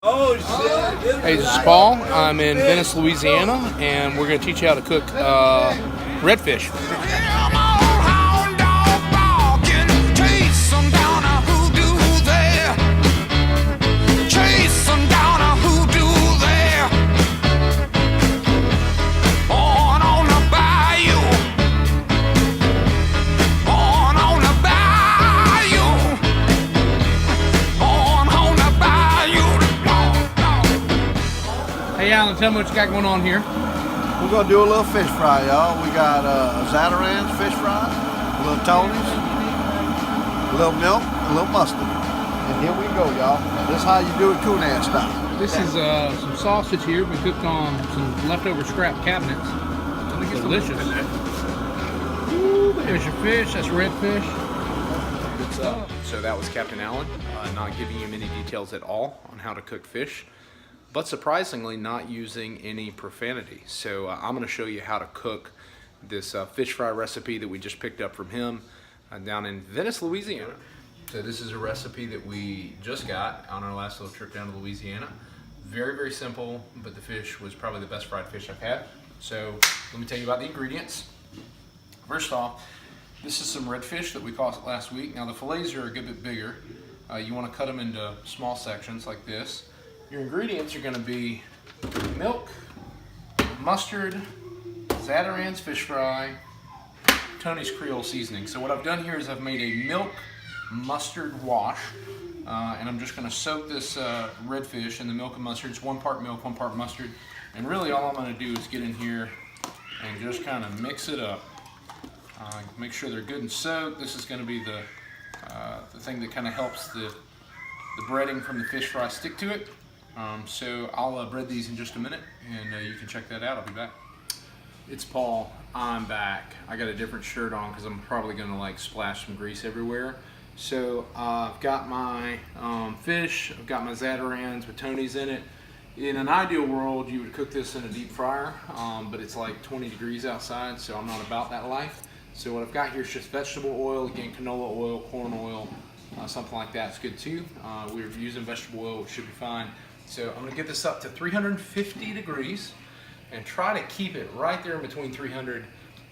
Oh shit! Hey, this is Paul. I'm in Venice, Louisiana, and we're going to teach you how to cook redfish. Hey Alan, tell me what you got going on here. We're going to do a little fish fry, y'all. We got Zatarans fish fry, a little Tony's, a little milk, a little mustard. And here we go, y'all. This is how you do it Cajun style. This is some sausage here. We cooked on some leftover scrap cabinets. Delicious. There's your fish. That's redfish. Good stuff. So that was Captain Alan, not giving you many details at all on how to cook fish, but surprisingly not using any profanity. So I'm going to show you how to cook this fish fry recipe that we just picked up from him down in Venice, Louisiana. So this is a recipe that we just got on our last little trip down to Louisiana. Very, very simple, but the fish was probably the best fried fish I've had. So let me tell you about the ingredients. First off, this is some redfish that we caught last week. Now the fillets are a good bit bigger. You want to cut them into small sections like this. Your ingredients are going to be milk, mustard, Zatarans fish fry, Tony's Creole seasoning. So what I've done here is I've made a milk mustard wash, and I'm just going to soak this redfish in the milk and mustard. It's 1 part milk, 1 part mustard, and really all I'm going to do is get in here and just kind of mix it up. Make sure they're good and soaked. This is going to be the thing that kind of helps the breading from the fish fry stick to it. So I'll bread these in just a minute, and you can check that out. I'll be back. It's Paul. I'm back. I got a different shirt on because I'm probably going to like splash some grease everywhere. So I've got my fish. I've got my Zatarans with Tony's in it. In an ideal world, you would cook this in a deep fryer, but it's like 20 degrees outside, so I'm not about that life. So what I've got here is just vegetable oil, again, canola oil, corn oil, something like that's good too. We're using vegetable oil, which should be fine. So I'm gonna get this up to 350 degrees and try to keep it right there in between 300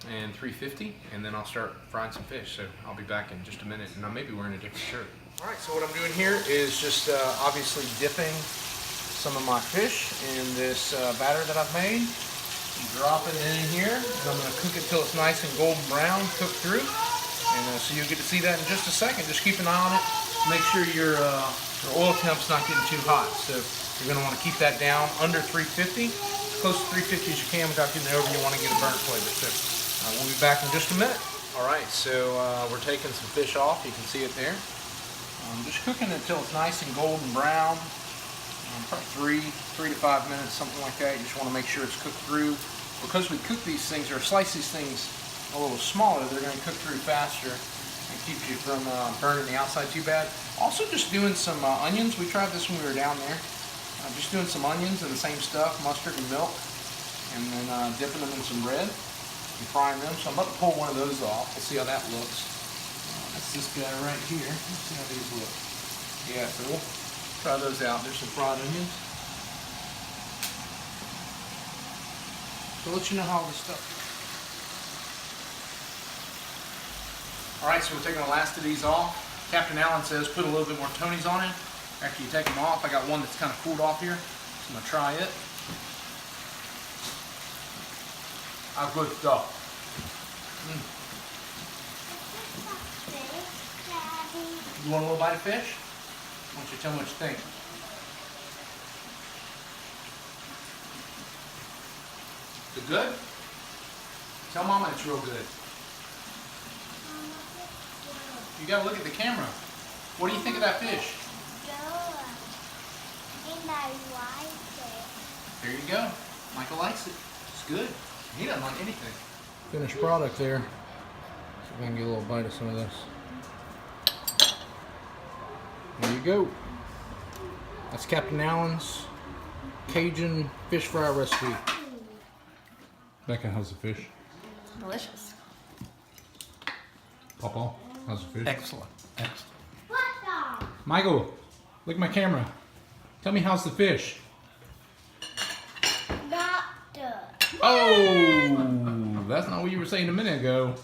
and 350, and then I'll start frying some fish. So I'll be back in just a minute, and I may be wearing a different shirt. All right, so what I'm doing here is just obviously dipping some of my fish in this batter that I've made. Drop it in here, and I'm gonna cook it till it's nice and golden brown, cooked through. And so you'll get to see that in just a second. Just keep an eye on it. Make sure your oil temp's not getting too hot. So you're going to want to keep that down under 350, as close to 350 as you can without getting it over. You want to get a burnt flavor. So we'll be back in just a minute. All right, so we're taking some fish off. You can see it there. Just cooking it until it's nice and golden brown. Probably 3 to 5 minutes, something like that. You just want to make sure it's cooked through. Because we cook these things or slice these things a little smaller, they're going to cook through faster and keep you from burning the outside too bad. Also just doing some onions. We tried this when we were down there. Just doing some onions and the same stuff, mustard and milk, and then dipping them in some bread and frying them. So I'm about to pull one of those off. We'll see how that looks. That's this guy right here. Let's see how these look. Yeah, so we'll try those out. There's some fried onions. So I'll let you know how all this stuff. All right, so we're taking the last of these off. Captain Alan says put a little bit more Tony's on it after you take them off. I got one that's kind of cooled off here, so I'm gonna try it. How good stuff. You want a little bite of fish? Why don't you tell me what you think? Is it good? Tell Mama it's real good. You gotta look at the camera. What do you think of that fish? Good. And I like it. There you go. Michael likes it. It's good. He doesn't like anything. Finished product there. So we can get a little bite of some of this. There you go. That's Captain Alan's Cajun fish fry recipe. Becca, how's the fish? Delicious. Papa, how's the fish? Excellent. Excellent. Michael, look at my camera. Tell me, how's the fish? Not the. Oh, that's not what you were saying a minute ago.